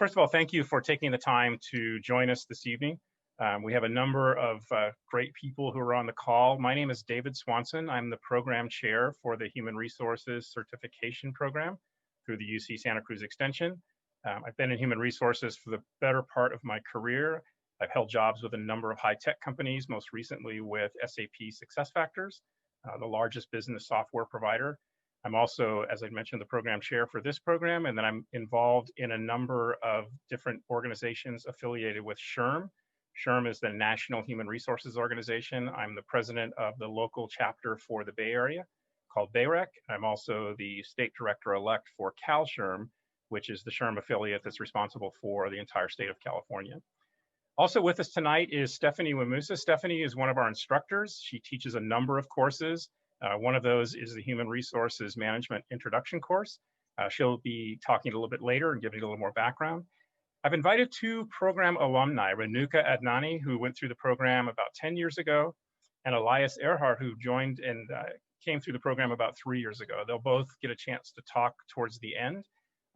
First of all, thank you for taking the time to join us this evening. We have a number of great people who are on the call. My name is David Swanson. I'm the program chair for the Human Resources Certification Program through the UC Santa Cruz Extension. I've been in human resources for the better part of my career. I've held jobs with a number of high-tech companies, most recently with SAP SuccessFactors, the largest business software provider. I'm also, as I mentioned, the program chair for this program, and then I'm involved in a number of different organizations affiliated with SHRM. SHRM is the National Human Resources Organization. I'm the president of the local chapter for the Bay Area called BayRec. I'm also the state director-elect for CalSHRM, which is the SHRM affiliate that's responsible for the entire state of California. Also with us tonight is Stephanie Wamusa. Stephanie is one of our instructors. She teaches a number of courses. One of those is the Human Resources Management Introduction course. She'll be talking a little bit later and giving a little more background. I've invited two program alumni, Renuka Adnani, who went through the program about 10 years ago, and Elias Earhart, who joined and came through the program about 3 years ago. They'll both get a chance to talk towards the end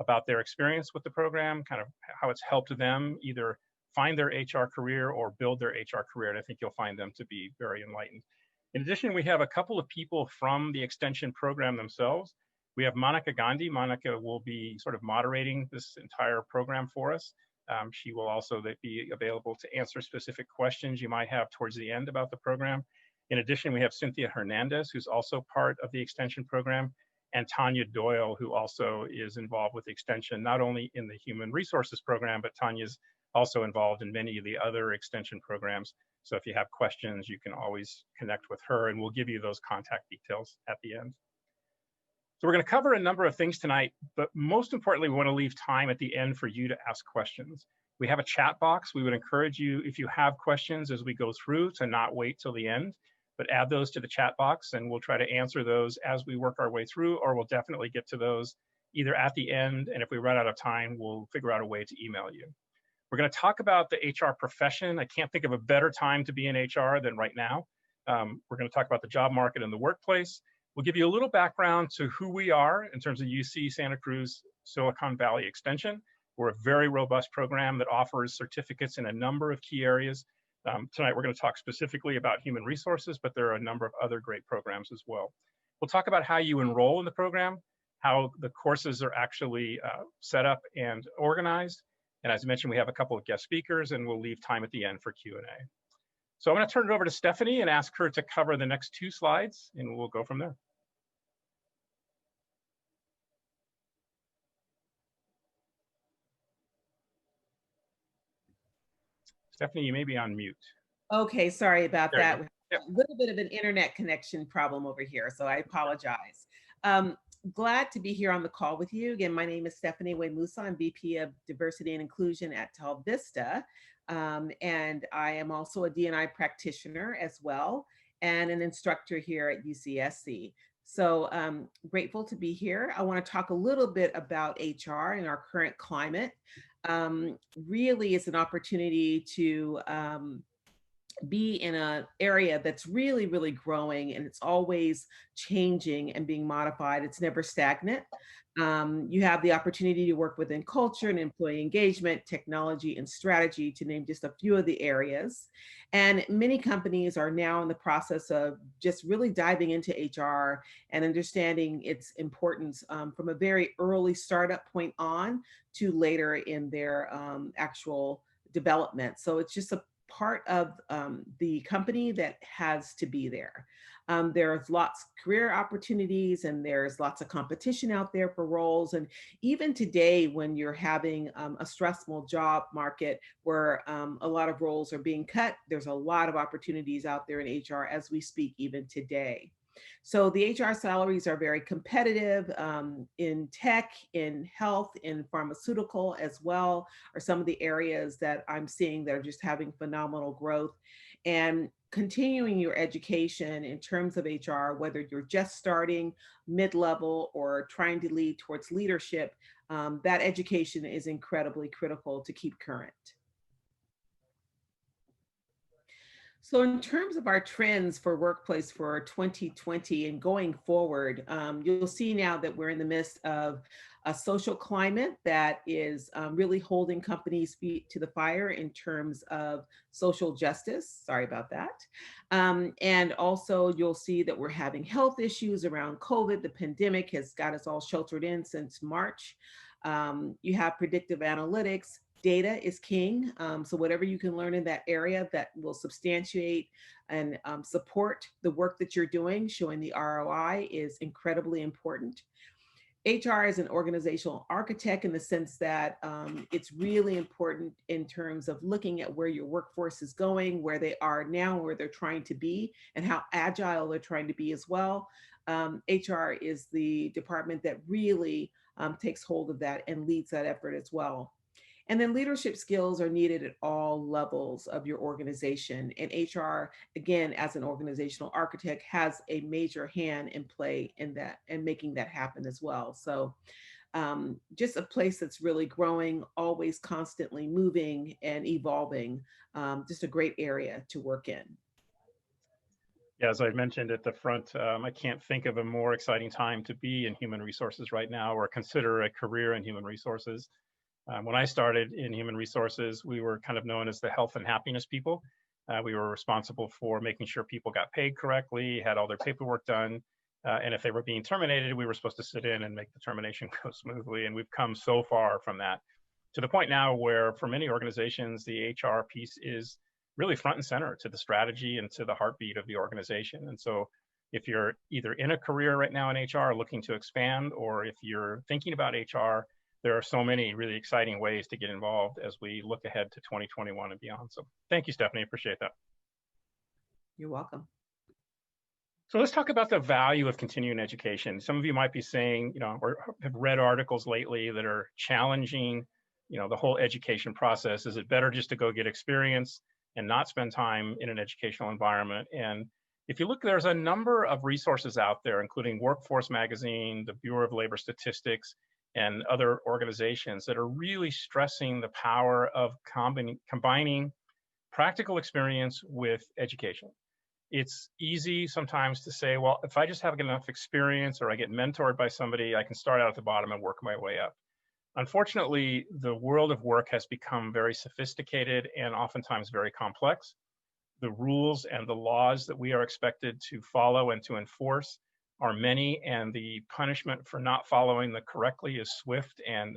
about their experience with the program, kind of how it's helped them either find their HR career or build their HR career, and I think you'll find them to be very enlightened. In addition, we have a couple of people from the extension program themselves. We have Monica Gandhi. Monica will be sort of moderating this entire program for us. She will also be available to answer specific questions you might have towards the end about the program. In addition, we have Cynthia Hernandez, who's also part of the extension program, and Tanya Doyle, who also is involved with the extension, not only in the human resources program, but Tanya's also involved in many of the other extension programs. So if you have questions, you can always connect with her, and we'll give you those contact details at the end. So we're going to cover a number of things tonight, but most importantly, we want to leave time at the end for you to ask questions. We have a chat box. We would encourage you, if you have questions as we go through, to not wait till the end, but add those to the chat box, and we'll try to answer those as we work our way through, or we'll definitely get to those either at the end, and if we run out of time, we'll figure out a way to email you. We're going to talk about the HR profession. I can't think of a better time to be in HR than right now. We're going to talk about the job market and the workplace. We'll give you a little background to who we are in terms of UC Santa Cruz Silicon Valley Extension. We're a very robust program that offers certificates in a number of key areas. Tonight, we're going to talk specifically about human resources, but there are a number of other great programs as well. We'll talk about how you enroll in the program, how the courses are actually set up and organized. And as I mentioned, we have a couple of guest speakers, and we'll leave time at the end for Q&A. So I'm going to turn it over to Stephanie and ask her to cover the next two slides, and we'll go from there. Stephanie, you may be on mute. Okay, sorry about that. Yep. A little bit of an internet connection problem over here, so I apologize. Glad to be here on the call with you. Again, my name is Stephanie Wamusa. I'm VP of Diversity and Inclusion at Tel Vista. And I am also a D&I practitioner as well, and an instructor here at UCSC. So grateful to be here. I want to talk a little bit about HR and our current climate. Really, it's an opportunity to be in an area that's really, really growing, and it's always changing and being modified. It's never stagnant. You have the opportunity to work within culture and employee engagement, technology, and strategy, to name just a few of the areas. And many companies are now in the process of just really diving into HR and understanding its importance from a very early startup point on to later in their actual development. So it's just a part of the company that has to be there. There's lots of career opportunities, and there's lots of competition out there for roles. And even today, when you're having a stressful job market where a lot of roles are being cut, there's a lot of opportunities out there in HR as we speak even today. So the HR salaries are very competitive in tech, in health, in pharmaceutical as well, are some of the areas that I'm seeing that are just having phenomenal growth. And continuing your education in terms of HR, whether you're just starting, mid-level, or trying to lead towards leadership, that education is incredibly critical to keep current. So in terms of our trends for workplace for 2020 and going forward, you'll see now that we're in the midst of a social climate that is really holding companies' feet to the fire in terms of social justice. Sorry about that. And also, you'll see that we're having health issues around COVID. The pandemic has got us all sheltered in since March. You have predictive analytics. Data is king. So whatever you can learn in that area that will substantiate and support the work that you're doing, showing the ROI, is incredibly important. HR is an organizational architect in the sense that it's really important in terms of looking at where your workforce is going, where they are now, where they're trying to be, and how agile they're trying to be as well. HR is the department that really takes hold of that and leads that effort as well. And then leadership skills are needed at all levels of your organization. And HR, again, as an organizational architect, has a major hand in play in that and making that happen as well. So just a place that's really growing, always constantly moving and evolving. Just a great area to work in. Yeah, as I mentioned at the front, I can't think of a more exciting time to be in human resources right now, or consider a career in human resources. When I started in human resources, we were kind of known as the health and happiness people. We were responsible for making sure people got paid correctly, had all their paperwork done, and if they were being terminated, we were supposed to sit in and make the termination go smoothly. And we've come so far from that to the point now where, for many organizations, the HR piece is really front and center to the strategy and to the heartbeat of the organization. And so if you're either in a career right now in HR looking to expand, or if you're thinking about HR, there are so many really exciting ways to get involved as we look ahead to 2021 and beyond. So thank you, Stephanie. Appreciate that. You're welcome. So let's talk about the value of continuing education. Some of you might be saying, or have read articles lately that are challenging, the whole education process. Is it better just to go get experience and not spend time in an educational environment? And if you look, there's a number of resources out there, including Workforce Magazine, the Bureau of Labor Statistics, and other organizations that are really stressing the power of combining practical experience with education. It's easy sometimes to say, well, if I just have enough experience or I get mentored by somebody, I can start out at the bottom and work my way up. Unfortunately, the world of work has become very sophisticated and oftentimes very complex. The rules and the laws that we are expected to follow and to enforce are many, and the punishment for not following them correctly is swift and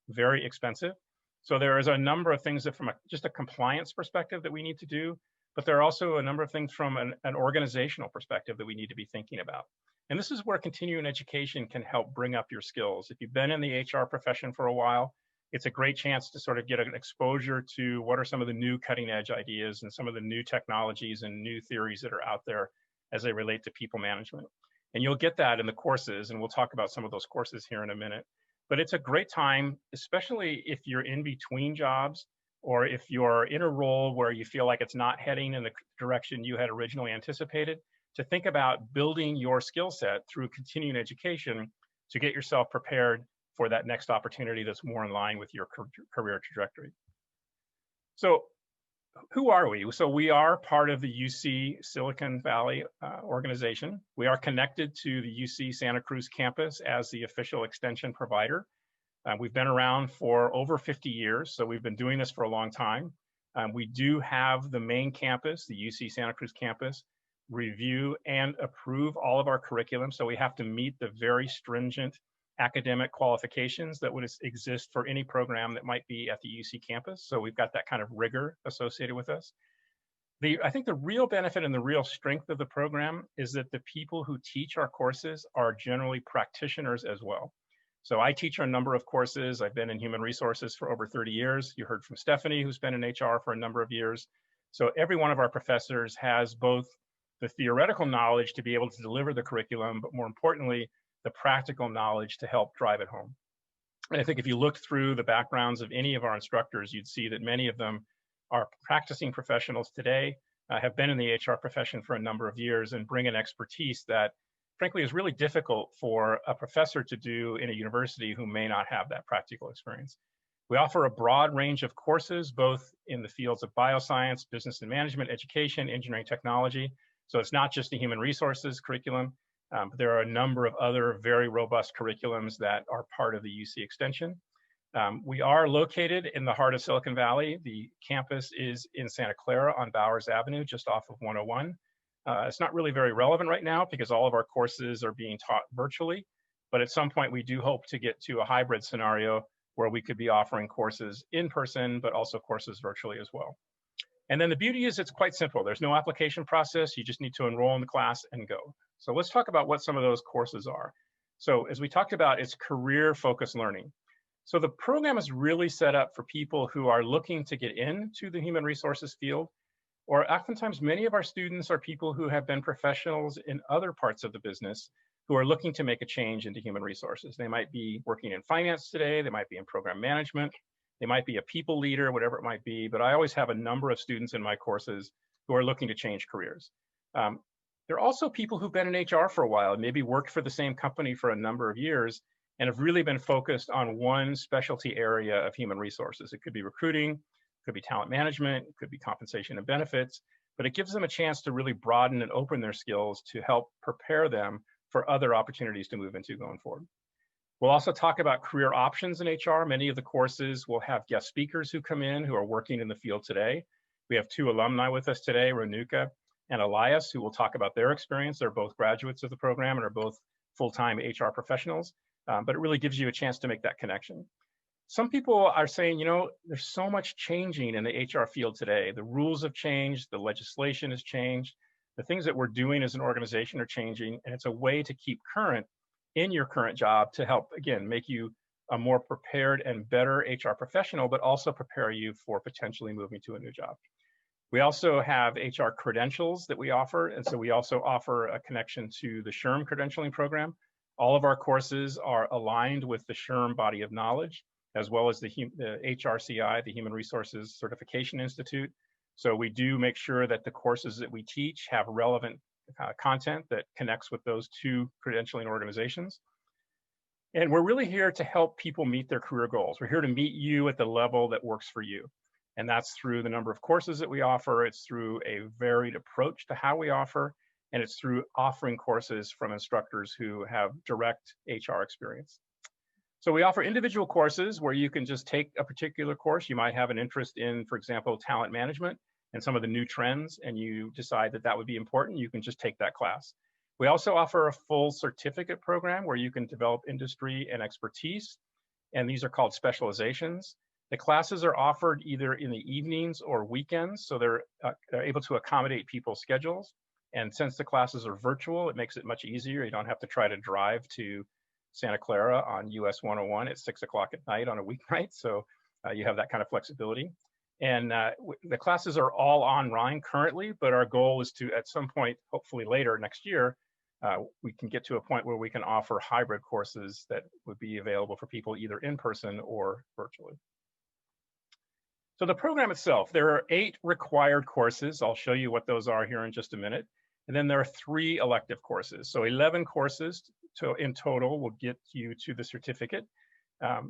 very expensive. So there is a number of things that from just a compliance perspective that we need to do, but there are also a number of things from an organizational perspective that we need to be thinking about. And this is where continuing education can help bring up your skills. If you've been in the HR profession for a while, it's a great chance to sort of get an exposure to what are some of the new cutting edge ideas and some of the new technologies and new theories that are out there as they relate to people management. And you'll get that in the courses, and we'll talk about some of those courses here in a minute. But it's a great time, especially if you're in between jobs, or if you're in a role where you feel like it's not heading in the direction you had originally anticipated, to think about building your skill set through continuing education to get yourself prepared for that next opportunity that's more in line with your career trajectory. So who are we? So we are part of the UC Silicon Valley organization. We are connected to the UC Santa Cruz campus as the official extension provider. We've been around for over 50 years, so we've been doing this for a long time. We do have the main campus, the UC Santa Cruz campus, review and approve all of our curriculum. So we have to meet the very stringent academic qualifications that would exist for any program that might be at the UC campus. So we've got that kind of rigor associated with us. I think the real benefit and the real strength of the program is that the people who teach our courses are generally practitioners as well. So I teach a number of courses. I've been in human resources for over 30 years. You heard from Stephanie, who's been in HR for a number of years. So every one of our professors has both the theoretical knowledge to be able to deliver the curriculum, but more importantly, the practical knowledge to help drive it home. And I think if you looked through the backgrounds of any of our instructors, you'd see that many of them are practicing professionals today, have been in the HR profession for a number of years, and bring an expertise that frankly is really difficult for a professor to do in a university who may not have that practical experience. We offer a broad range of courses, both in the fields of bioscience, business and management, education, engineering, technology. So it's not just a human resources curriculum. But there are a number of other very robust curriculums that are part of the UC Extension. We are located in the heart of Silicon Valley. The campus is in Santa Clara on Bowers Avenue, just off of 101. It's not really very relevant right now because all of our courses are being taught virtually, but at some point we do hope to get to a hybrid scenario where we could be offering courses in person, but also courses virtually as well. And then the beauty is it's quite simple. There's no application process. You just need to enroll in the class and go. So let's talk about what some of those courses are. So as we talked about, it's career-focused learning. So the program is really set up for people who are looking to get into the human resources field, or oftentimes many of our students are people who have been professionals in other parts of the business who are looking to make a change into human resources. They might be working in finance today, they might be in program management, they might be a people leader, whatever it might be, but I always have a number of students in my courses who are looking to change careers. There are also people who've been in HR for a while, and maybe worked for the same company for a number of years, and have really been focused on one specialty area of human resources. It could be recruiting, it could be talent management, it could be compensation and benefits, but it gives them a chance to really broaden and open their skills to help prepare them for other opportunities to move into going forward. We'll also talk about career options in HR. Many of the courses will have guest speakers who come in who are working in the field today. We have two alumni with us today, Renuka and Elias, who will talk about their experience. They're both graduates of the program and are both full-time HR professionals, but it really gives you a chance to make that connection. Some people are saying, you know, there's so much changing in the HR field today. The rules have changed, the legislation has changed, the things that we're doing as an organization are changing, and it's a way to keep current in your current job to help, again, make you a more prepared and better HR professional, but also prepare you for potentially moving to a new job. We also have HR credentials that we offer, and so we also offer a connection to the SHRM credentialing program. All of our courses are aligned with the SHRM body of knowledge, as well as the HRCI, the Human Resources Certification Institute. So we do make sure that the courses that we teach have relevant content that connects with those two credentialing organizations. And we're really here to help people meet their career goals. We're here to meet you at the level that works for you. And that's through the number of courses that we offer. It's through a varied approach to how we offer, and it's through offering courses from instructors who have direct HR experience. So we offer individual courses where you can just take a particular course. You might have an interest in, for example, talent management and some of the new trends, and you decide that that would be important, you can just take that class. We also offer a full certificate program where you can develop industry and expertise, and these are called specializations. The classes are offered either in the evenings or weekends, so they're able to accommodate people's schedules. And since the classes are virtual, it makes it much easier. You don't have to try to drive to Santa Clara on US 101 at 6 o'clock at night on a weeknight, so you have that kind of flexibility. And the classes are all online currently, but our goal is to, at some point, hopefully later next year, we can get to a point where we can offer hybrid courses that would be available for people either in person or virtually. So the program itself, there are 8 required courses. I'll show you what those are here in just a minute. And then there are 3 elective courses. So 11 courses in total will get you to the certificate.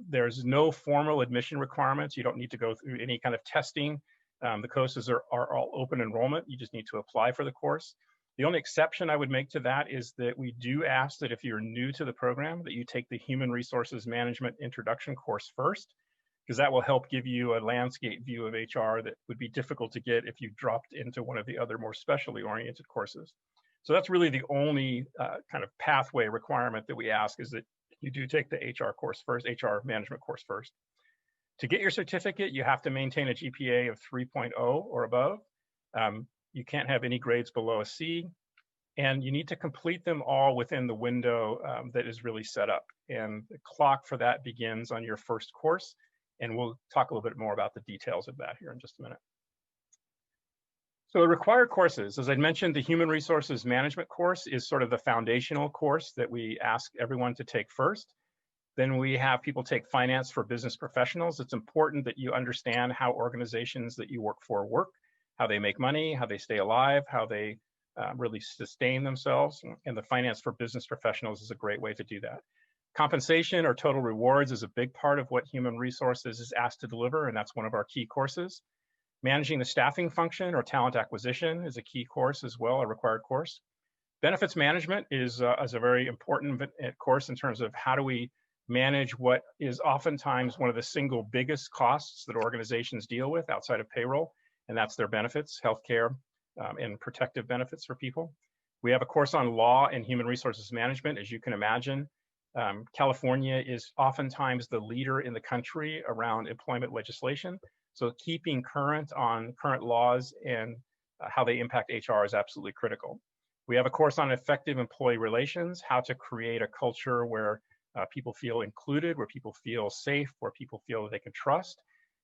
There's no formal admission requirements. You don't need to go through any kind of testing. The courses are all open enrollment. You just need to apply for the course. The only exception I would make to that is that we do ask that if you're new to the program, that you take the Human Resources Management Introduction course first, because that will help give you a landscape view of HR that would be difficult to get if you dropped into one of the other more specially oriented courses. So that's really the only kind of pathway requirement that we ask, is that you do take the HR course first, HR management course first. To get your certificate, you have to maintain a GPA of 3.0 or above. You can't have any grades below a C, and you need to complete them all within the window that is really set up. And the clock for that begins on your first course, and we'll talk a little bit more about the details of that here in just a minute. So the required courses, as I mentioned, the Human Resources Management course is sort of the foundational course that we ask everyone to take first. Then we have people take Finance for Business Professionals. It's important that you understand how organizations that you work for work, how they make money, how they stay alive, how they really sustain themselves. And the Finance for Business Professionals is a great way to do that. Compensation or total rewards is a big part of what Human Resources is asked to deliver, and that's one of our key courses. Managing the staffing function or talent acquisition is a key course as well, a required course. Benefits management is a very important course in terms of how do we manage what is oftentimes one of the single biggest costs that organizations deal with outside of payroll, and that's their benefits, healthcare, and protective benefits for people. We have a course on law and human resources management. As you can imagine, California is oftentimes the leader in the country around employment legislation. So keeping current on current laws and how they impact HR is absolutely critical. We have a course on effective employee relations, how to create a culture where people feel included, where people feel safe, where people feel that they can trust.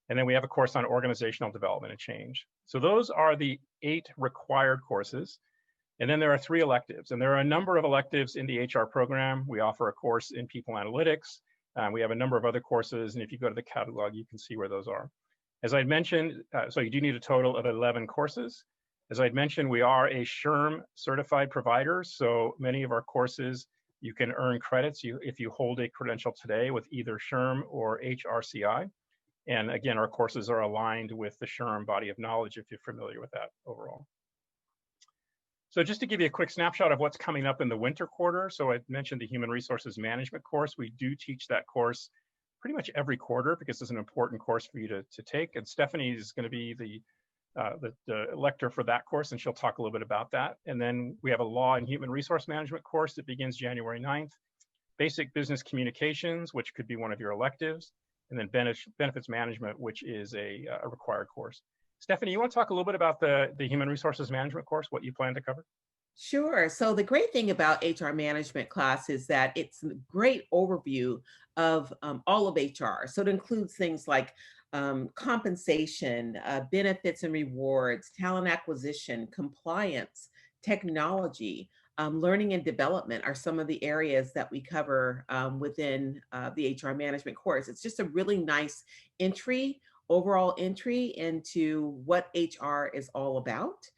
And then we have a course on organizational development and change. So those are the 8 required courses. And then there are 3 electives, and there are a number of electives in the HR program. We offer a course in people analytics. We have a number of other courses, and if you go to the catalog, you can see where those are. As I'd mentioned, so you do need a total of 11 courses. As I'd mentioned, we are a SHRM certified provider, so many of our courses, you can earn credits if you hold a credential today with either SHRM or HRCI. And again, our courses are aligned with the SHRM body of knowledge if you're familiar with that overall. So just to give you a quick snapshot of what's coming up in the winter quarter. So I mentioned the Human Resources Management course. We do teach that course pretty much every quarter because it's an important course for you to take. And Stephanie is going to be the lecturer for that course, and she'll talk a little bit about that. And then we have a Law and Human Resource Management course that begins January 9th. Basic Business Communications, which could be one of your electives. And then Benefits Management, which is a required course. Stephanie, you want to talk a little bit about the Human Resources Management course, what you plan to cover? Sure. So the great thing about HR management class is that it's a great overview of all of HR. So it includes things like compensation, benefits and rewards, talent acquisition, compliance, technology, learning and development are some of the areas that we cover within the HR management course. It's just a really nice overall entry into what HR is all about.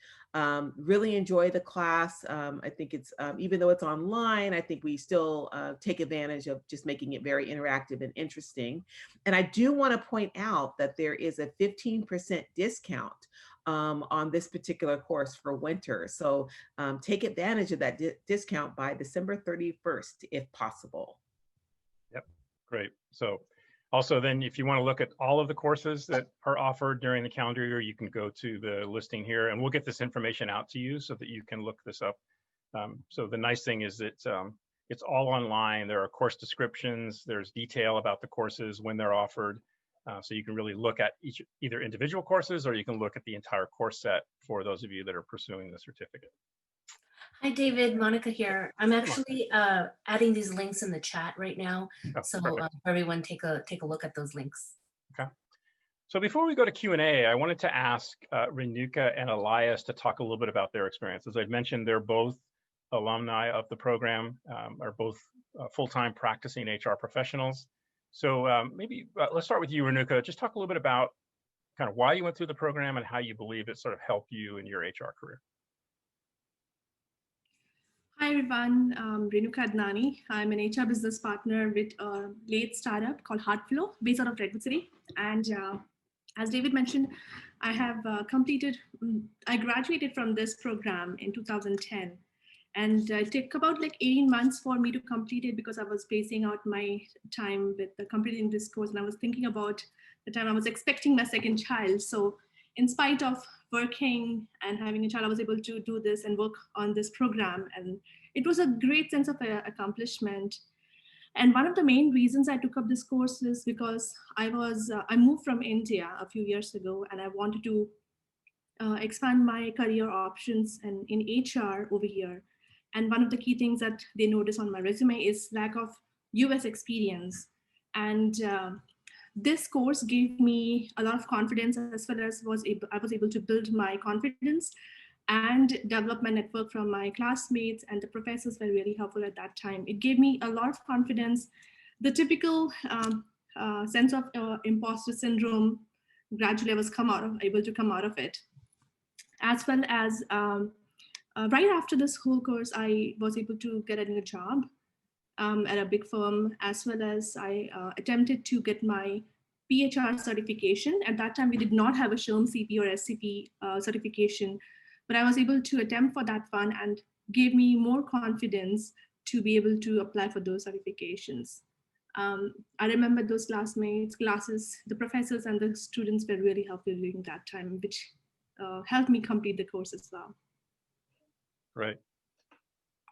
Really enjoy the class. I think it's, even though it's online, I think we still take advantage of just making it very interactive and interesting. And I do want to point out that there is a 15% discount on this particular course for winter. So take advantage of that discount by December 31st, if possible. Yep, great. So also then, if you want to look at all of the courses that are offered during the calendar year, you can go to the listing here, and we'll get this information out to you so that you can look this up. So the nice thing is that it's all online. There are course descriptions, there's detail about the courses when they're offered. So you can really look at either individual courses, or you can look at the entire course set for those of you that are pursuing the certificate. Hi, David. Monica here. I'm actually adding these links in the chat right now. Oh, so everyone take a look at those links. Okay. So before we go to Q&A, I wanted to ask Renuka and Elias to talk a little bit about their experience. As I've mentioned, they're both alumni of the program, are both full-time practicing HR professionals. So maybe let's start with you, Renuka. Just talk a little bit about kind of why you went through the program and how you believe it sort of helped you in your HR career. Hi everyone, Renuka Adnani. I'm an HR business partner with a late startup called Heartflow, based out of Redwood City. And as David mentioned, I graduated from this program in 2010. And it took about like 18 months for me to complete it because I was pacing out my time with completing this course. And I was thinking about the time I was expecting my second child. So in spite of working and having a child, I was able to do this and work on this program. And it was a great sense of accomplishment. And one of the main reasons I took up this course is because I moved from India a few years ago, and I wanted to expand my career options in HR over here. And one of the key things that they notice on my resume is lack of US experience. And this course gave me a lot of confidence, as well as I was able to build my confidence and develop my network from my classmates, and the professors were really helpful at that time. It gave me a lot of confidence. The typical sense of imposter syndrome, gradually I was able to come out of it. As well as right after this whole course, I was able to get a new job at a big firm, as well as I attempted to get my PHR certification. At that time, we did not have a SHRM-SCP or SCP certification, but I was able to attempt for that one. And gave me more confidence to be able to apply for those certifications. I remember those classmates, classes, the professors and the students were really helpful during that time, which helped me complete the course as well. Right.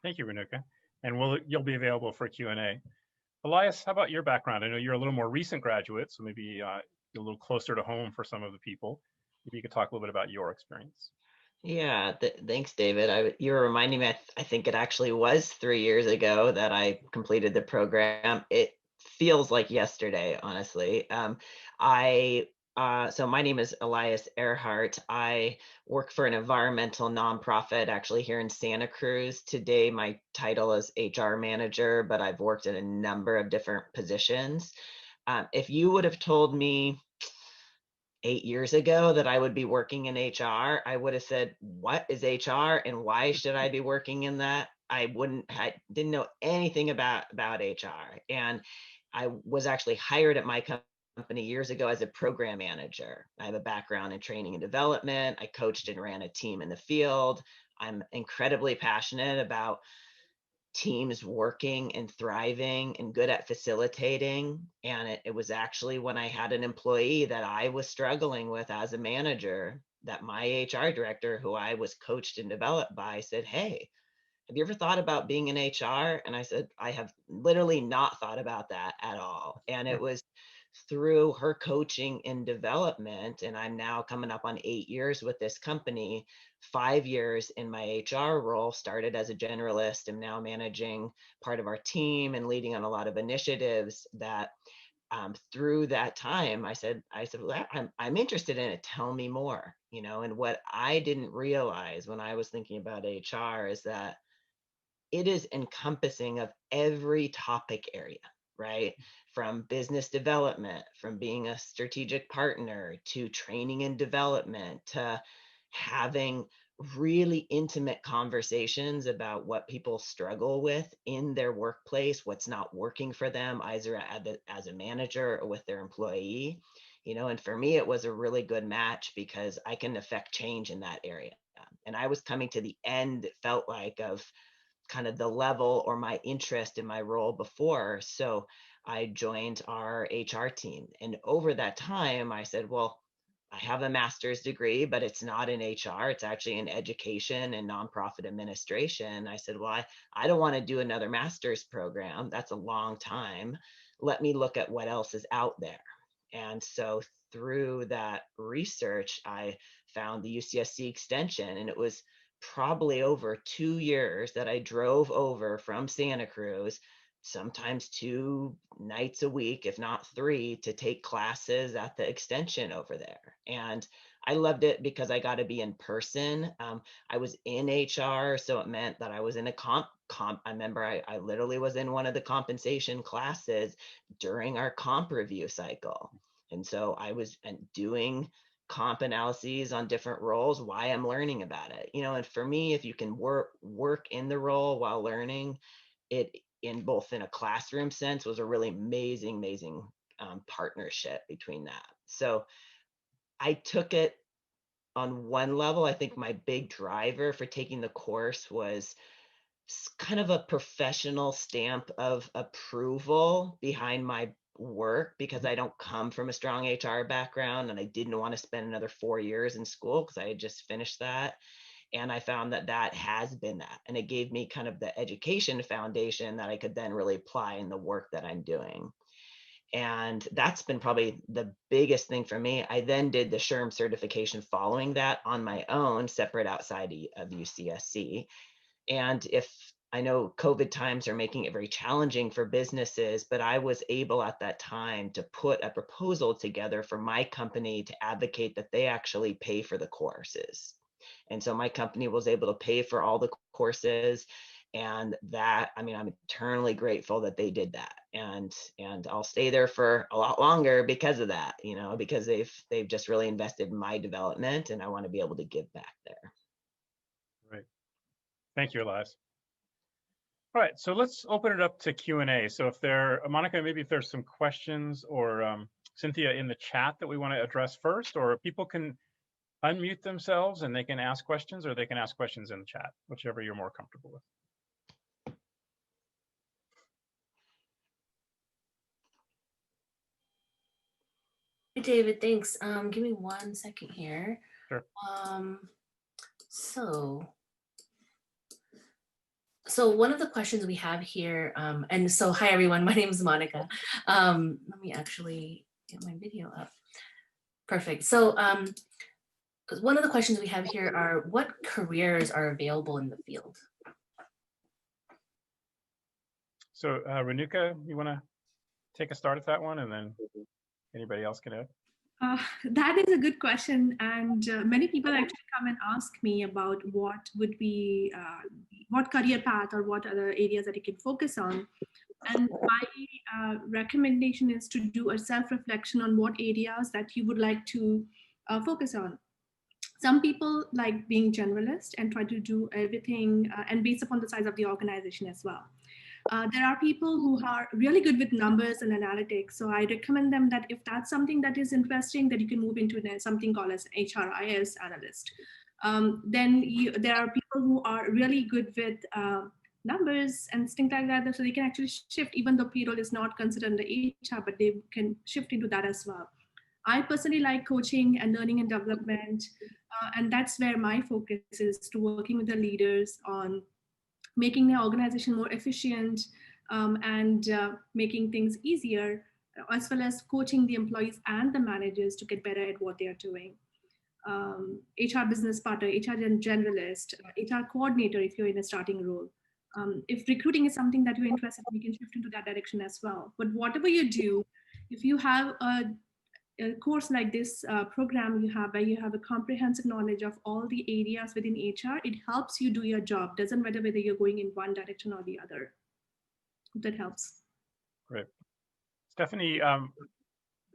Thank you, Renuka. And you'll be available for Q&A. Elias, how about your background? I know you're a little more recent graduate, so maybe you're a little closer to home for some of the people. Maybe you could talk a little bit about your experience. Yeah, thanks, David. You were reminding me, I think it actually was 3 years ago that I completed the program. It feels like yesterday, honestly. So my name is Elias Earhart. I work for an environmental nonprofit actually here in Santa Cruz. Today, my title is HR manager, but I've worked in a number of different positions. If you would have told me 8 years ago that I would be working in HR, I would have said, what is HR and why should I be working in that? I didn't know anything about HR. And I was actually hired at my company years ago as a program manager. I have a background in training and development. I coached and ran a team in the field. I'm incredibly passionate about teams working and thriving and good at facilitating. And it was actually when I had an employee that I was struggling with as a manager that my HR director, who I was coached and developed by, said, hey, have you ever thought about being in HR? And I said, I have literally not thought about that at all. And it was through her coaching and development, and I'm now coming up on 8 years with this company, 5 years in my HR role, started as a generalist, and now managing part of our team and leading on a lot of initiatives that through that time, I said, well, I'm interested in it. Tell me more, and what I didn't realize when I was thinking about HR is that it is encompassing of every topic area, right? From business development, from being a strategic partner, to training and development, to having really intimate conversations about what people struggle with in their workplace, what's not working for them, either as a manager or with their employee. And for me, it was a really good match because I can affect change in that area. And I was coming to the end, it felt like, of kind of the level or my interest in my role before. So I joined our HR team. And over that time, I said, well, I have a master's degree, but it's not in HR. It's actually in education and nonprofit administration. I said, well, I don't want to do another master's program. That's a long time. Let me look at what else is out there. And so through that research, I found the UCSC extension, and it was probably over 2 years that I drove over from Santa Cruz, sometimes 2 nights a week, if not 3, to take classes at the extension over there. And I loved it because I got to be in person. I was in HR, so it meant that I was in a comp. I remember I literally was in one of the compensation classes during our comp review cycle. And so I was doing comp analyses on different roles, why I'm learning about it. And for me, if you can work in the role while learning it, in both in a classroom sense, was a really amazing partnership between that. So I took it on one level. I think my big driver for taking the course was kind of a professional stamp of approval behind my work, because I don't come from a strong HR background, and I didn't want to spend another 4 years in school because I had just finished that. And I found that has been that. And it gave me kind of the education foundation that I could then really apply in the work that I'm doing. And that's been probably the biggest thing for me. I then did the SHRM certification following that on my own, separate outside of UCSC. And if I know COVID times are making it very challenging for businesses, but I was able at that time to put a proposal together for my company to advocate that they actually pay for the courses. And so my company was able to pay for all the courses. And that, I'm eternally grateful that they did that. And I'll stay there for a lot longer because of that, because they've just really invested in my development, and I want to be able to give back there. Right. Thank you, Elias. All right, so let's open it up to Q&A. So if Monica, maybe if there's some questions, or Cynthia in the chat that we want to address first, or people can unmute themselves and they can ask questions, or they can ask questions in the chat, whichever you're more comfortable with. Hey, David, thanks. Give me 1 second here. Sure. So one of the questions we have here, and so hi everyone, my name is Monica. Let me actually get my video up. Perfect. So one of the questions we have here are, what careers are available in the field? So Renuka, you want to take a start at that one, and then anybody else can add? That is a good question, and many people actually come and ask me about what would be, what career path or what other areas that you can focus on. And my recommendation is to do a self-reflection on what areas that you would like to focus on. Some people like being generalist and try to do everything and based upon the size of the organization as well. There are people who are really good with numbers and analytics. So I recommend them that if that's something that is interesting, that you can move into something called as HRIS analyst. Then there are people who are really good with numbers and things like that. So they can actually shift, even though payroll is not considered under HR, but they can shift into that as well. I personally like coaching and learning and development. And that's where my focus is, to working with the leaders on making the organization more efficient and making things easier, as well as coaching the employees and the managers to get better at what they are doing. HR business partner, HR generalist, HR coordinator if you're in a starting role. If recruiting is something that you're interested in, you can shift into that direction as well. But whatever you do, if you have a course like this program you have, where you have a comprehensive knowledge of all the areas within HR, it helps you do your job. Doesn't matter whether you're going in one direction or the other. That helps. Great. Stephanie,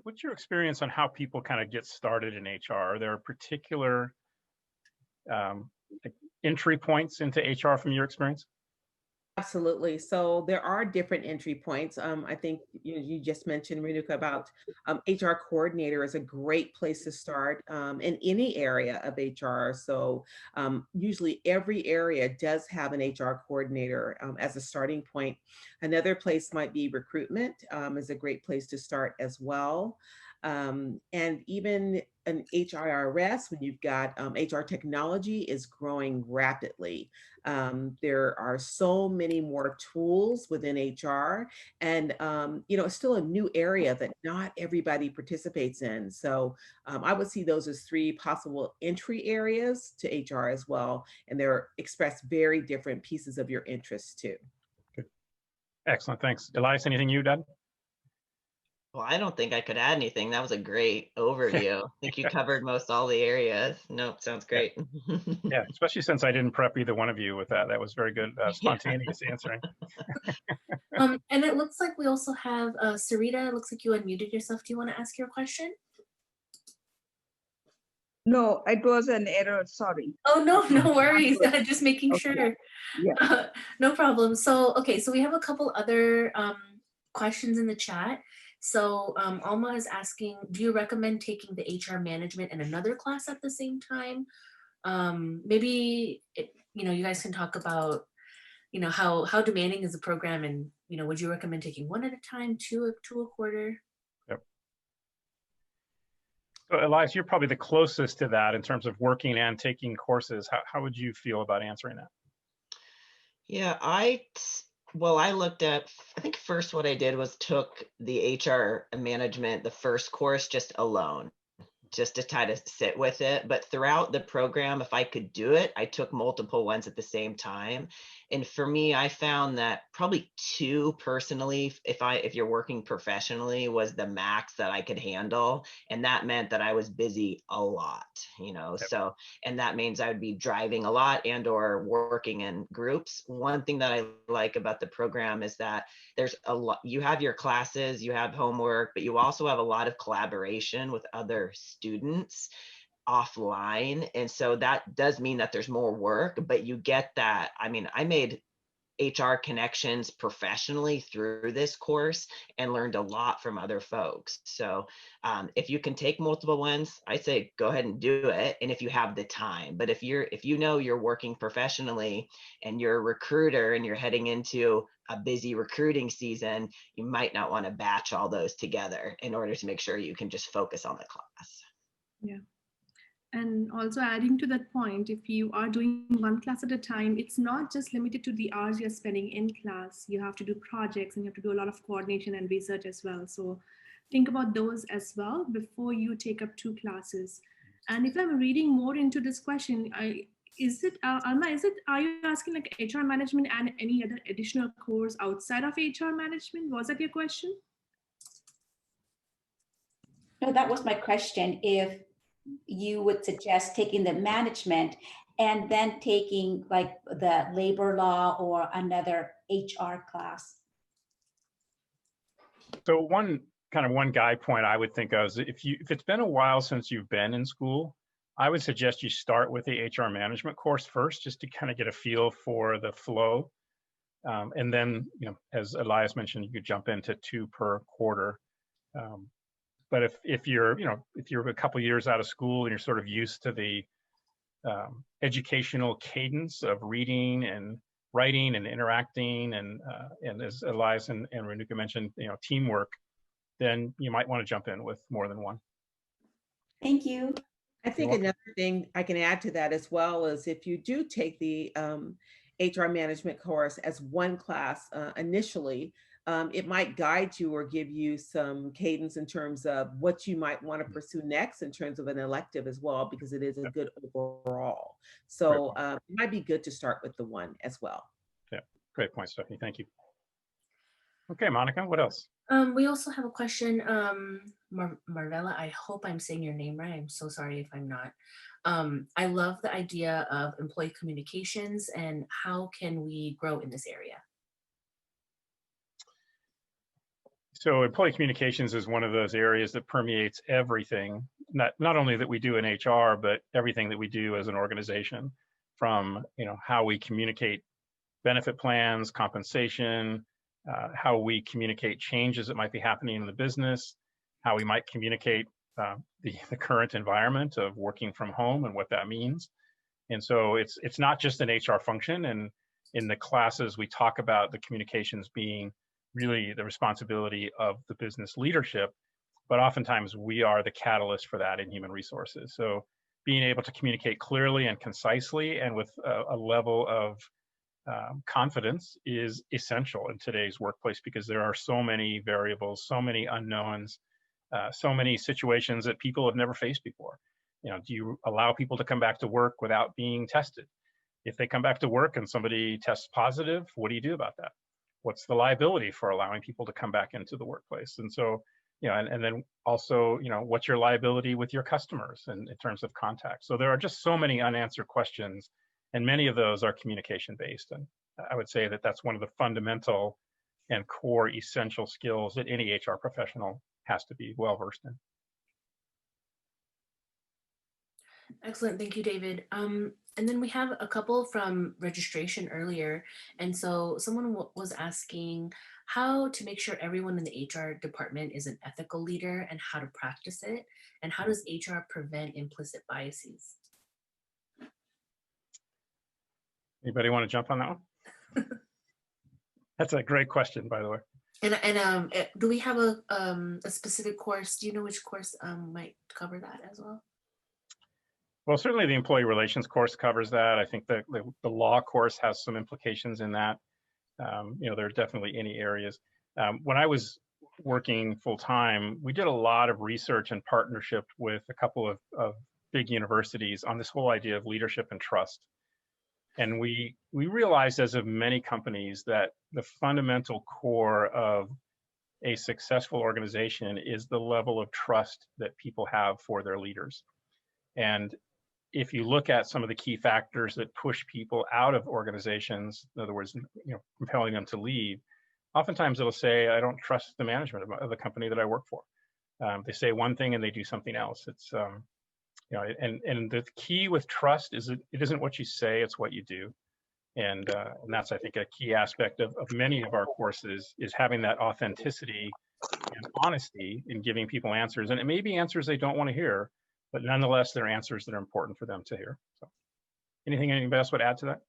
what's your experience on how people kind of get started in HR? Are there particular entry points into HR from your experience? Absolutely. So there are different entry points. I think you just mentioned, Renuka, about HR coordinator is a great place to start in any area of HR. So usually every area does have an HR coordinator as a starting point. Another place might be recruitment is a great place to start as well. And even an HRIS, when you've got HR technology, is growing rapidly. There are so many more tools within HR, and it's still a new area that not everybody participates in. So I would see those as three possible entry areas to HR as well, and they're expressed very different pieces of your interests too. Good. Excellent, thanks. Elias, anything you'd add? Well, I don't think I could add anything. That was a great overview. I think you covered most all the areas. Nope, sounds great. Yeah, especially since I didn't prep either one of you with that. That was very good, spontaneous answering. And it looks like we also have Sarita. It looks like you unmuted yourself. Do you want to ask your question? No, it was an error. Sorry. Oh, no worries. Just making sure. Yeah. No problem. So, okay, so we have a couple other questions in the chat. So Alma is asking, do you recommend taking the HR management and another class at the same time? Maybe, you guys can talk about, how demanding is the program, and, would you recommend taking one at a time, two a quarter? Yep. So Elias, you're probably the closest to that in terms of working and taking courses. How would you feel about answering that? Yeah, I looked at, I think first what I did was took the HR management, the first course just alone, just to try to sit with it. But throughout the program, if I could do it, I took multiple ones at the same time. And for me, I found that probably two personally, if you're working professionally, was the max that I could handle. And that meant that I was busy a lot, Yep. So, and that means I would be driving a lot and or working in groups. One thing that I like about the program is that there's a lot, you have your classes, you have homework, but you also have a lot of collaboration with other students offline. And so that does mean that there's more work, but you get that. I mean, I made HR connections professionally through this course and learned a lot from other folks. So if you can take multiple ones, I say go ahead and do it. And if you have the time, but if you know you're working professionally and you're a recruiter and you're heading into a busy recruiting season, you might not want to batch all those together in order to make sure you can just focus on the class. Yeah. And also adding to that point, if you are doing one class at a time, it's not just limited to the hours you're spending in class. You have to do projects and you have to do a lot of coordination and research as well. So think about those as well before you take up 2 classes. And if I'm reading more into this question, Alma, are you asking like HR management and any other additional course outside of HR management? Was that your question? No, that was my question. If you would suggest taking the management and then taking like the labor law or another HR class. So one guide point I would think of is if it's been a while since you've been in school, I would suggest you start with the HR management course first, just to kind of get a feel for the flow. And then, as Elias mentioned, you could jump into 2 per quarter. But if you're a couple of years out of school and you're sort of used to the educational cadence of reading and writing and interacting and as Elias and Renuka mentioned, teamwork, then you might want to jump in with more than one. Thank you. I think another thing I can add to that as well is if you do take the HR management course as one class initially, it might guide you or give you some cadence in terms of what you might want to pursue next in terms of an elective as well, because it is a good overall. So it might be good to start with the one as well. Yeah, great point, Stephanie. Thank you. Okay, Monica, what else? We also have a question. Marvella, I hope I'm saying your name right. I'm so sorry if I'm not. I love the idea of employee communications and how can we grow in this area? So employee communications is one of those areas that permeates everything, not only that we do in HR, but everything that we do as an organization, from how we communicate benefit plans, compensation, how we communicate changes that might be happening in the business, how we might communicate the current environment of working from home and what that means. And so it's not just an HR function. And in the classes, we talk about the communications being really the responsibility of the business leadership, but oftentimes we are the catalyst for that in human resources. So being able to communicate clearly and concisely and with a level of confidence is essential in today's workplace, because there are so many variables, so many unknowns, so many situations that people have never faced before. Do you allow people to come back to work without being tested? If they come back to work and somebody tests positive, what do you do about that? What's the liability for allowing people to come back into the workplace? And so, and then also, what's your liability with your customers in terms of contact? So there are just so many unanswered questions, and many of those are communication based. And I would say that that's one of the fundamental and core essential skills that any HR professional has to be well versed in. Excellent, thank you, David. And then we have a couple from registration earlier. And so someone was asking how to make sure everyone in the HR department is an ethical leader and how to practice it. And how does HR prevent implicit biases? Anybody want to jump on that one? That's a great question, by the way. And do we have a specific course? Do you know which course might cover that as well? Well, certainly the employee relations course covers that. I think that the law course has some implications in that. There are definitely any areas. When I was working full time, we did a lot of research and partnership with a couple of big universities on this whole idea of leadership and trust. And we realized, as of many companies, that the fundamental core of a successful organization is the level of trust that people have for their leaders. And if you look at some of the key factors that push people out of organizations, in other words, compelling them to leave, oftentimes it'll say, I don't trust the management of the company that I work for. They say one thing and they do something else. It's, and the key with trust is it isn't what you say, it's what you do. And that's, I think, a key aspect of many of our courses is having that authenticity and honesty in giving people answers. And it may be answers they don't want to hear, but nonetheless, they're answers that are important for them to hear. So anything anybody else would add to that?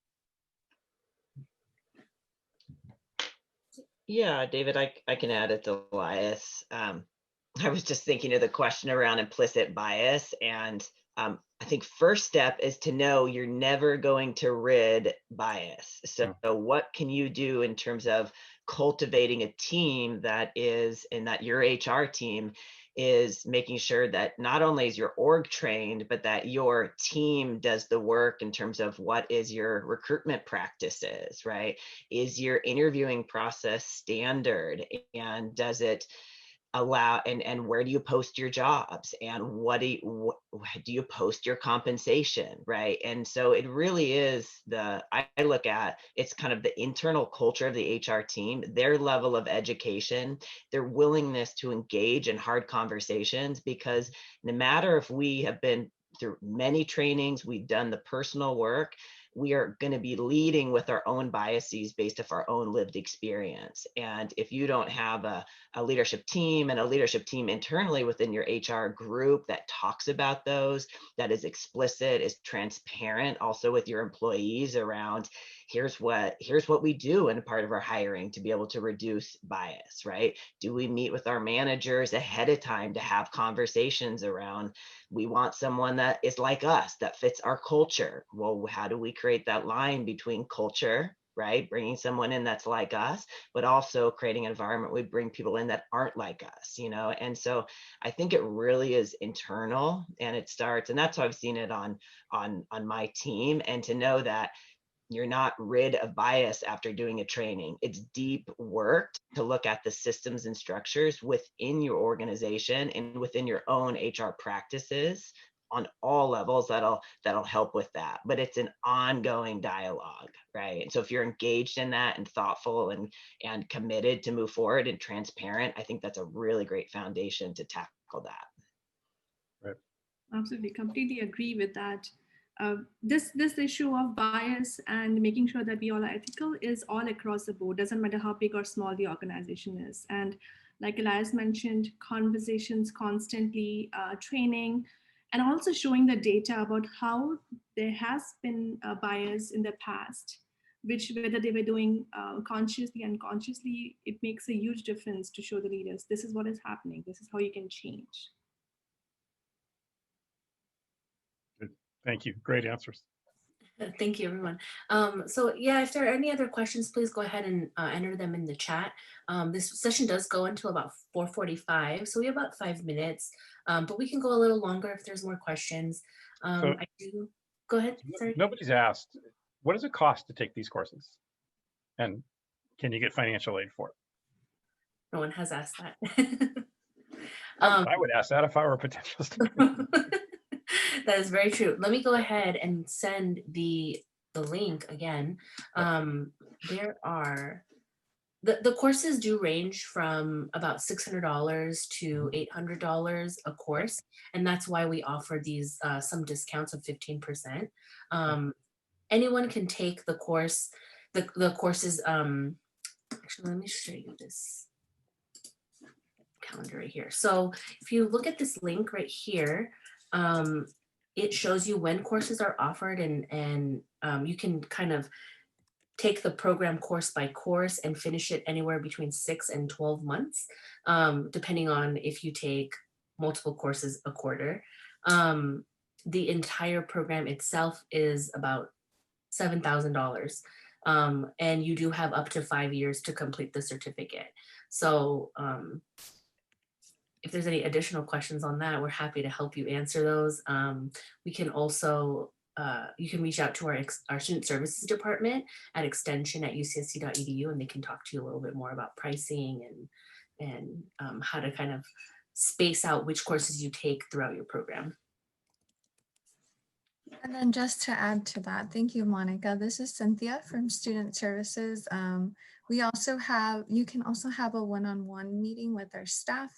Yeah, David, I can add it to Elias. I was just thinking of the question around implicit bias, and I think first step is to know you're never going to rid bias. So what can you do in terms of cultivating a team that is, and that your HR team is making sure that not only is your org trained, but that your team does the work in terms of what is your recruitment practices, right? Is your interviewing process standard, and does it allow, and where do you post your jobs, and what do you post your compensation, right? And so it really is I look at, it's kind of the internal culture of the HR team, their level of education, their willingness to engage in hard conversations, because no matter if we have been through many trainings, we've done the personal work, we are going to be leading with our own biases based off our own lived experience. And if you don't have a leadership team and a leadership team internally within your HR group that talks about those, that is explicit, is transparent also with your employees around, here's what we do in a part of our hiring to be able to reduce bias, right? Do we meet with our managers ahead of time to have conversations around, we want someone that is like us, that fits our culture. Well, how do we create that line between culture, right? Bringing someone in that's like us, but also creating an environment where we bring people in that aren't like us, you know? And so I think it really is internal, and it starts, and that's how I've seen it on my team. And to know that you're not rid of bias after doing a training. It's deep work to look at the systems and structures within your organization and within your own HR practices on all levels that'll help with that. But it's an ongoing dialogue, right? And so if you're engaged in that and thoughtful and committed to move forward and transparent, I think that's a really great foundation to tackle that. Right. Absolutely, completely agree with that. This issue of bias and making sure that we all are ethical is all across the board. Doesn't matter how big or small the organization is. And like Elias mentioned, conversations constantly, training, and also showing the data about how there has been a bias in the past, which whether they were doing consciously, unconsciously, it makes a huge difference to show the leaders, this is what is happening, this is how you can change. Thank you. Great answers. Thank you, everyone. So yeah, if there are any other questions, please go ahead and enter them in the chat. This session does go until about 4:45, so we have about 5 minutes, but we can go a little longer if there's more questions. I do. Go ahead. Sorry. Nobody's asked, what does it cost to take these courses? And can you get financial aid for it? No one has asked that. I would ask that if I were a potential student. That is very true. Let me go ahead and send the link again. There are, the courses do range from about $600 to $800 a course. And that's why we offer these some discounts of 15%. Anyone can take the course. The courses, actually, let me show you this calendar right here. So if you look at this link right here, it shows you when courses are offered, and you can kind of take the program course by course and finish it anywhere between 6 and 12 months, depending on if you take multiple courses a quarter. The entire program itself is about $7,000, and you do have up to 5 years to complete the certificate. So if there's any additional questions on that, we're happy to help you answer those. We can also, you can reach out to our student services department at extension@ucsc.edu, and they can talk to you a little bit more about pricing and how to kind of space out which courses you take throughout your program. And then just to add to that, thank you, Monica. This is Cynthia from Student Services. We also have, you can also have a one-on-one meeting with our staff.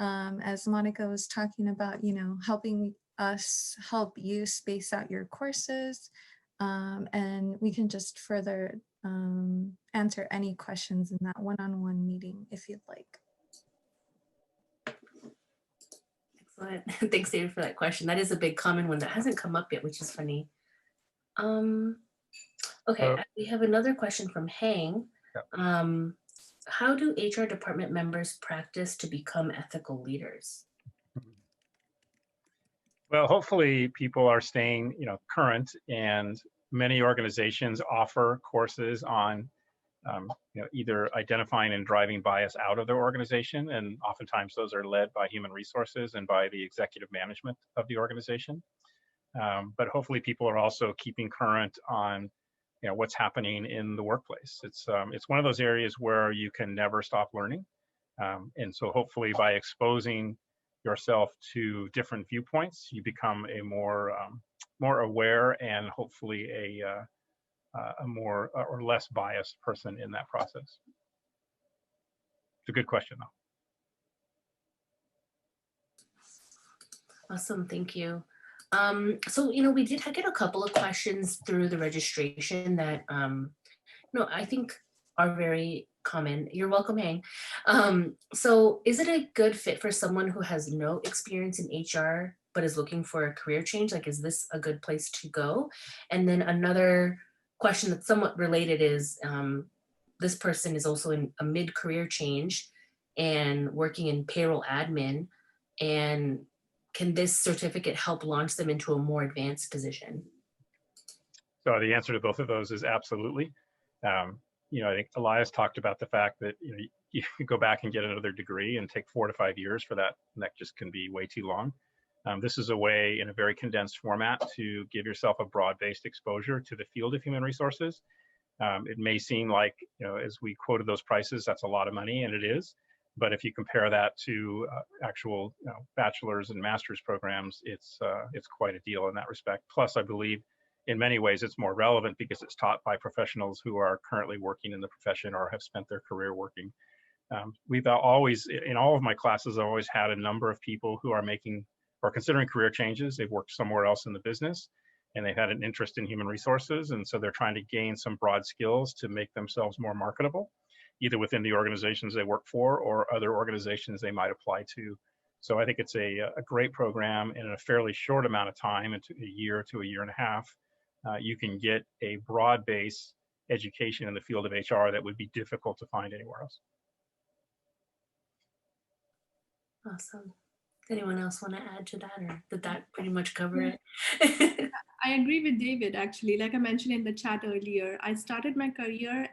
As Monica was talking about, you know, helping us help you space out your courses. And we can just further answer any questions in that one-on-one meeting if you'd like. Excellent. Thanks, David, for that question. That is a big common one that hasn't come up yet, which is funny. Okay, we have another question from Hang. Yep. How do HR department members practice to become ethical leaders? Well, hopefully people are staying, current, and many organizations offer courses on, either identifying and driving bias out of their organization, and oftentimes those are led by human resources and by the executive management of the organization. But hopefully people are also keeping current on, what's happening in the workplace. It's one of those areas where you can never stop learning, and so hopefully by exposing yourself to different viewpoints, you become a more aware and hopefully a more or less biased person in that process. It's a good question, though. Awesome, thank you. So, we did get a couple of questions through the registration that, I think are very common. You're welcome, Hang. So is it a good fit for someone who has no experience in HR, but is looking for a career change? Like, is this a good place to go? And then another question that's somewhat related is, this person is also in a mid-career change and working in payroll admin, and can this certificate help launch them into a more advanced position? So the answer to both of those is absolutely. I think Elias talked about the fact that you can go back and get another degree and take 4 to 5 years for that, and that just can be way too long. This is a way in a very condensed format to give yourself a broad-based exposure to the field of human resources. It may seem like, as we quoted those prices, that's a lot of money, and it is. But if you compare that to actual bachelor's and master's programs, it's quite a deal in that respect. Plus, I believe in many ways it's more relevant because it's taught by professionals who are currently working in the profession or have spent their career working. We've always, in all of my classes, I've always had a number of people who are making or considering career changes. They've worked somewhere else in the business and they've had an interest in human resources. And so they're trying to gain some broad skills to make themselves more marketable, either within the organizations they work for or other organizations they might apply to. So I think it's a great program, and in a fairly short amount of time, into a year to a year and a half, you can get a broad-based education in the field of HR that would be difficult to find anywhere else. Awesome. Anyone else want to add to that, or did that pretty much cover it? I agree with David, actually. Like I mentioned in the chat earlier, I started my career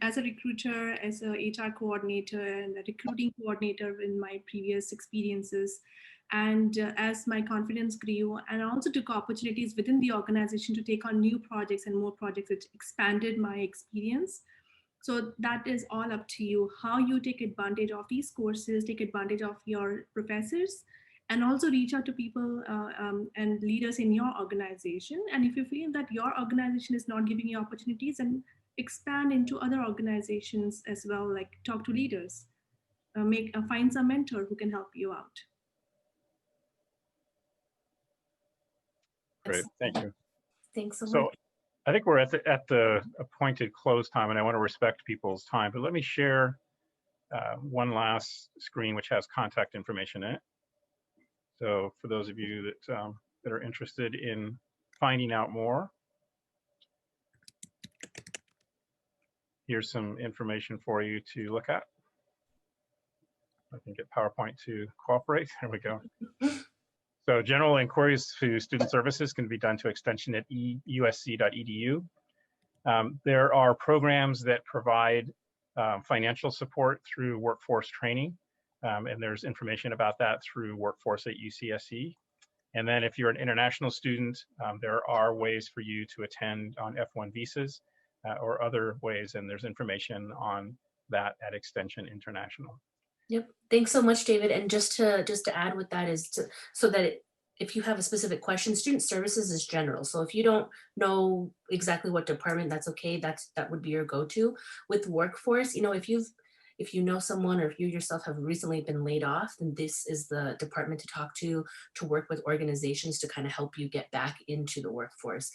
as a recruiter, as a HR coordinator and a recruiting coordinator in my previous experiences. And as my confidence grew, and I also took opportunities within the organization to take on new projects and more projects, which expanded my experience. So that is all up to you, how you take advantage of these courses, take advantage of your professors, and also reach out to people and leaders in your organization. And if you feel that your organization is not giving you opportunities, then expand into other organizations as well, like talk to leaders, find some mentor who can help you out. Great, thank you. Thanks so much. So I think we're at the appointed close time, and I want to respect people's time, but let me share one last screen which has contact information in it. So for those of you that are interested in finding out more, here's some information for you to look at. I can get PowerPoint to cooperate. There we go. So general inquiries to student services can be done to extension at usc.edu. There are programs that provide financial support through workforce training. And there's information about that through Workforce at UCSC. And then if you're an international student, there are ways for you to attend on F1 visas or other ways, and there's information on that at Extension International. Yep. Thanks so much, David. And just to add with that is so that if you have a specific question, student services is general. So if you don't know exactly what department, that's okay. That would be your go-to. With workforce, if if you know someone or if you yourself have recently been laid off, then this is the department to talk to work with organizations to kind of help you get back into the workforce.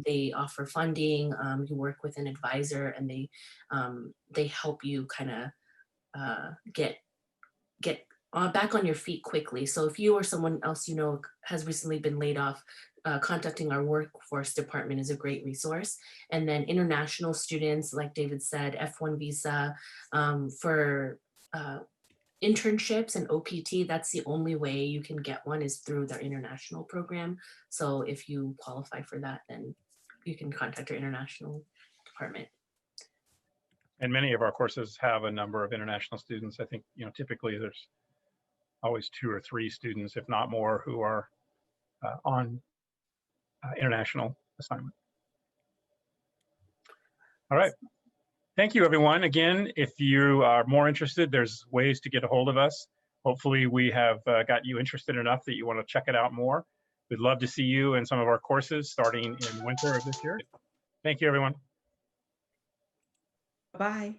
They offer funding, you work with an advisor, and they help you kind of get back on your feet quickly. So if you or someone else you know has recently been laid off, contacting our workforce department is a great resource. And then international students, like David said, F1 visa, for internships and OPT, that's the only way you can get one is through their international program. So if you qualify for that, then you can contact your international department. And many of our courses have a number of international students. I think, typically there's always 2 or 3 students, if not more, who are on international assignment. All right. Thank you, everyone. Again, if you are more interested, there's ways to get a hold of us. Hopefully we have got you interested enough that you want to check it out more. We'd love to see you in some of our courses starting in winter of this year. Thank you, everyone. Bye.